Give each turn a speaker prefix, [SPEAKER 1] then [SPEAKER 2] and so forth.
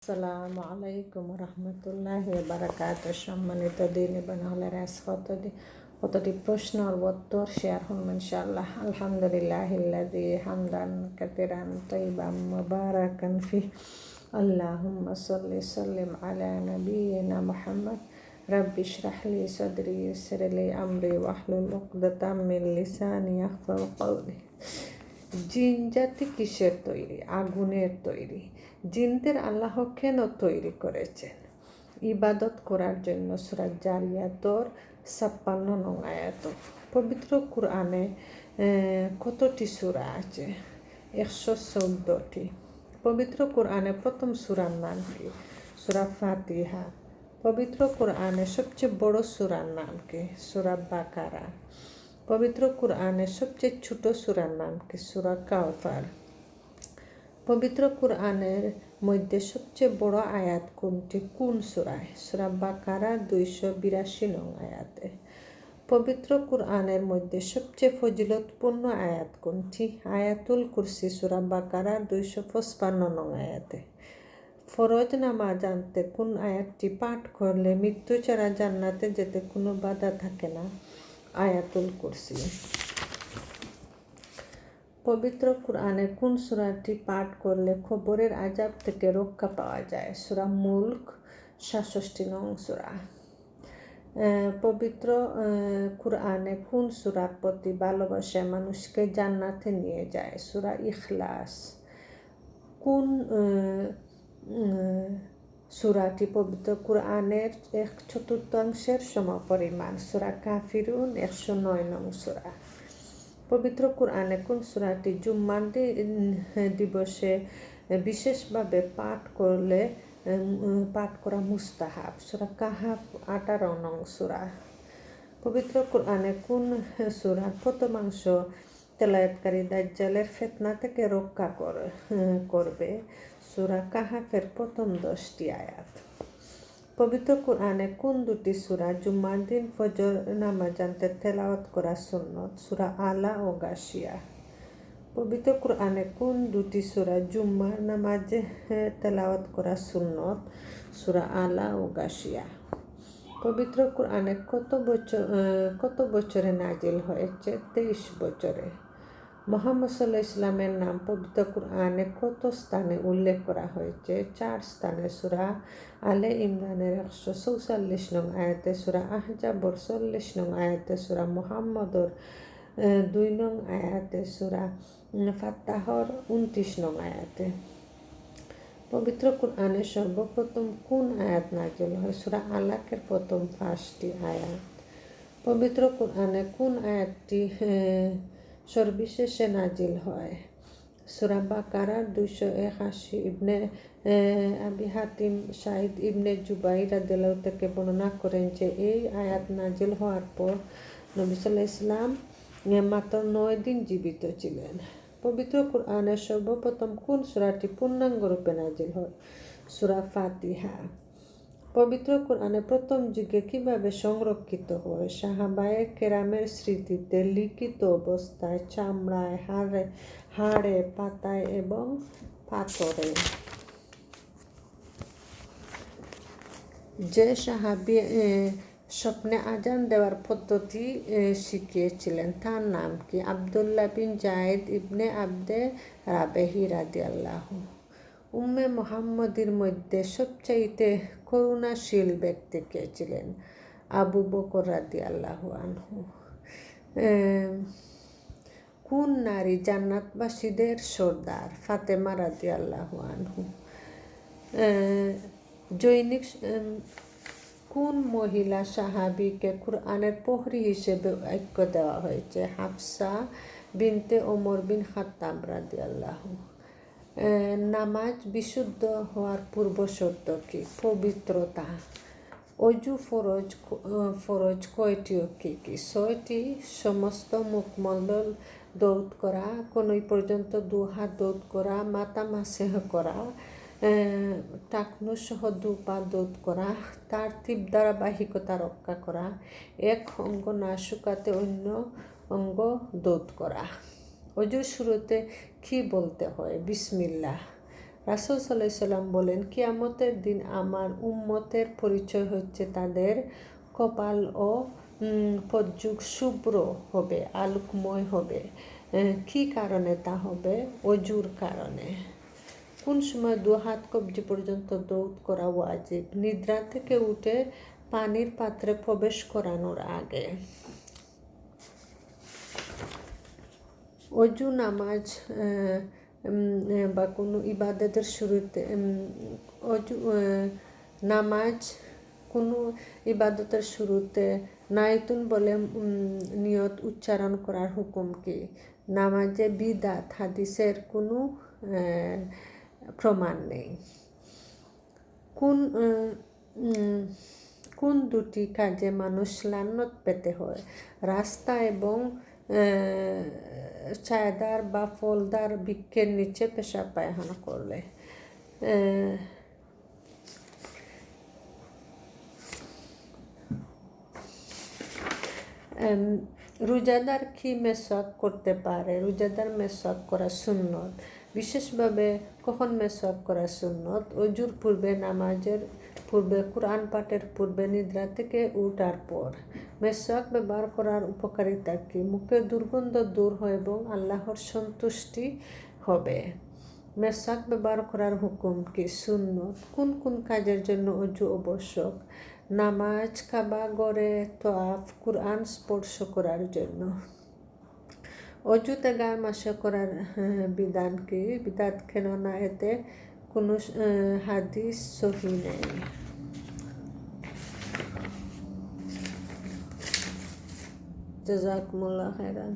[SPEAKER 1] আসসালামু আলাইকুম রহমতুল্লাহি বারাকাতুহু। সম্মানিত দিনী বানাহলের কতটি প্রশ্নের উত্তর শেয়ার হল ইনশাআল্লাহ। আলহামদুলিল্লাহিল্লাযী হামদান কাসীরান তাইয়িবান মুবারাকান ফি। আল্লাহুম্মা সাল্লি সাল্লিম আলা নাবিয়িনা মুহাম্মদ। রাব্বি ইশরাহ লি সাদরি ওয়াইসির লি আমরি ওয়াহলুল উকদাতাম মিন লিসানি ইয়াফকাহু কওলি। জিন জাতি কিসের তৈরি? আগুনের তৈরি। জিনদের আল্লাহ কেন তৈরি করেছেন? ইবাদত করার জন্য। সূরা জারিয়াতর ৫৬ নং আয়াত। পবিত্র কুরআনে কতটি সূরা আছে? ১১৪টি। পবিত্র কুরআনে প্রথম সূরার নাম কি? সূরা ফাতিহা। পবিত্র কুরআনে সবচেয়ে বড় সূরার নাম কি? সূরা বাকারা। পবিত্র কুরআনের সবচেয়ে ছোট সূরার নাম কি? সূরা কাউসার। পবিত্র কুরআনের মধ্যে সবচেয়ে বড় আয়াত কোনটি? কোন সূরায়? সূরা বাকারা ২৮২ নং আয়াতে। পবিত্র কুরআনের মধ্যে সবচেয়ে ফজিলতপূর্ণ আয়াত কোনটি? আয়াতুল কুরসি, সূরা বাকারা ২৫৫ নং আয়াতে। ফরজ নামাজ জানতে কোন আয়াতটি পাঠ করলে মৃত্যু ছাড়া জান্নাতে যেতে কোনো বাধা থাকে না? আয়াতুল কুরসি। পবিত্র কুরআনের কোন সূরাটি পাঠ করলে কবরের আযাব থেকে রক্ষা পাওয়া যায়? সূরা মুলক ৬৭ নং সূরা। পবিত্র কুরআনে কোন সূরার প্রতি ভালোবাসা মানুষকে জান্নাতে নিয়ে যায়? সূরা ইখলাস। কোন সূরাটি পবিত্র কুরআনের ১/৪ সমপরিমাণ? সূরা কাফিরুন ১০৯ নং সূরা। পবিত্র কুরআনে কোন সূরাটি জুম্মার দিবসে বিশেষভাবে পাঠ করা মুস্তাহাব? সূরা কাহাফ ১৮ নং সূরা। পবিত্র কুরআনে কোন সূরার প্রথমাংশ তেলাওয়াতকারী দাজ্জালের ফিতনা থেকে রক্ষা করবে? সূরা কাহাফের প্রথম ১০টি আয়াত। পবিত্র কুরআনে কোন দুটি সূরা জুম্মার দিন ফজর নামাজ জানতে তেলাওয়াত করা সুন্নত? সূরা আলা ও গাশিয়া। পবিত্র কুরআনে কোন দুটি সূরা জুম্মার নামাজে তেলাওয়াত করা সুন্নত? সূরা আলা ও গাশিয়া। পবিত্র কুরআনে কত বছরে নাজিল হয়েছে? ২৩ বছরে। মুহাম্মদ সাল্লাল্লাহু আলাইহি ওয়াসাল্লামের নাম পবিত্র কুরআনে কত স্থানে উল্লেখ করা হয়েছে? ৪ স্থানে। সূরা আলে ইমরানের ১৪৪ নং আয়াতে, সূরা আহজাবর ৪০ নং আয়াতে, সূরা মুহাম্মদর ২ নং আয়াতে, সূরা ফাতহর ২৯ নং আয়াতে। পবিত্র কুরআনে সর্বপ্রথম কোন আয়াত নাজিল হয়? সূরা আলাকের প্রথম ৫টি আয়াত। পবিত্র কুরআনে কোন আয়াতটি সর্বশেষে নাজিল হয়? সূরা বাকারার ২৮১। ইবনে আবি হাতিম সাঈদ ইবনে জুবাইর রাদিয়াল্লাহু থেকে বর্ণনা করেন যে এই আয়াত নাজিল হওয়ার পর নবী সাল্লাল্লাহু আলাইহি ওয়াসাল্লাম মাত্র ৯ দিন জীবিত ছিলেন। পবিত্র কুরআনের সর্বপ্রথম কোন সূরাটি পূর্ণাঙ্গ রূপে নাজিল হয়? সূরা ফাতিহা। পবিত্র কুরআনে প্রথম যুগে কিভাবে সংরক্ষিত হয়? সাহাবায়ে কেরামের স্মৃতিতে, লিখিত অবস্থায়, চামড়ায়, হাড়ে, পাতায় এবং পাথরে। যে সাহাবী স্বপ্নে আজান দেওয়ার পদ্ধতি শিখিয়েছিলেন তার নাম কি? আব্দুল্লাহ বিন যায়েদ ইবনে আবদে রাবেহি রাদিয়াল্লাহু। উম্মে মুহাম্মদীর মধ্যে সবচাইতে করুণাশীল ব্যক্তি কে ছিলেন? আবু বকর রাদিয়াল্লাহু আনহু। কোন নারী জান্নাতবাসীদের সর্দার? ফাতেমা রাদিয়াল্লাহু আনহু। কোন মহিলা সাহাবীকে কুরআনের প্রহরী হিসেবে আখ্যা দেওয়া হয়েছে? হাফসা বিনতে ওমর বিন খাত্তাব রাদিয়াল্লাহু। নামাজ বিশুদ্ধ হওয়ার পূর্ব শর্ত কি? পবিত্রতা। অজু ফরজ কয়টি ও কি কি? ৬টি। সমস্ত মুখমণ্ডল দৌত করা, কনুই পর্যন্ত ২ হাত দৌত করা, মাথা মাসেহ করা, টাকনু সহ ২ পা দৌত করা, তারতিব ধারাবাহিকতা রক্ষা করা, এক অঙ্গ না শুকাতে অন্য অঙ্গ দৌত করা। অজুর শুরুতে কি বলতে হয়? বিসমিল্লাহ। রাসূল সাল্লাল্লাহু আলাইহি সাল্লাম বলেন, কিয়ামতের দিন আমার উম্মতের পরিচয় হচ্ছে তাদের কপাল ও পজ্জু শুভ্র হবে, আলোকময় হবে। কী কারণে তা হবে? অজুর কারণে। কোন সময় 2 হাত কবজি পর্যন্ত দৌত করা ওয়াজিব? নিদ্রা থেকে উঠে পানির পাত্রে প্রবেশ করানোর আগে। অজু নামাজ বা কোনো ইবাদতের শুরুতে অজু নামাজ কোনো ইবাদতের শুরুতে নাইতুন বলে নিয়ত উচ্চারণ করার হুকুম কি? নামাজে বিদাত হাদিসের কোনো প্রমাণ নেই। কোন দুটি কাজে মানুষ লানত পেতে হয়? রাস্তা এবং ছায়াদার বা ফলদার বৃক্ষের নিচে পেশাব পায়খানা করলে। রোজাদার কি মেসওয়াক করতে পারে? রোজাদার মেসওয়াক করা সুন্নত। বিশেষভাবে কখন মেসওয়াক করা সুন্নত? অজুর পূর্বে, নামাজের পূর্বে, কোরআন পাঠের পূর্বে, নিদ্রা থেকে উঠার পর। মেসওয়াক ব্যবহার করার উপকারিতা কি? মুখের দুর্গন্ধ দূর হয় এবং আল্লাহর সন্তুষ্টি হবে। মেসওয়াক ব্যবহার করার হুকুম কি? সুন্নত। কোন কাজের জন্য অজু আবশ্যক? নামাজ, কাবা ঘরে তওয়াফ, কোরআন স্পর্শ করার জন্য। অজুতে গা মাসা করার বিধান কি? বিধান কেননা এতে কোনো হাদিস সহিহ নেই। জাযাকুমুল্লাহ খাইরান।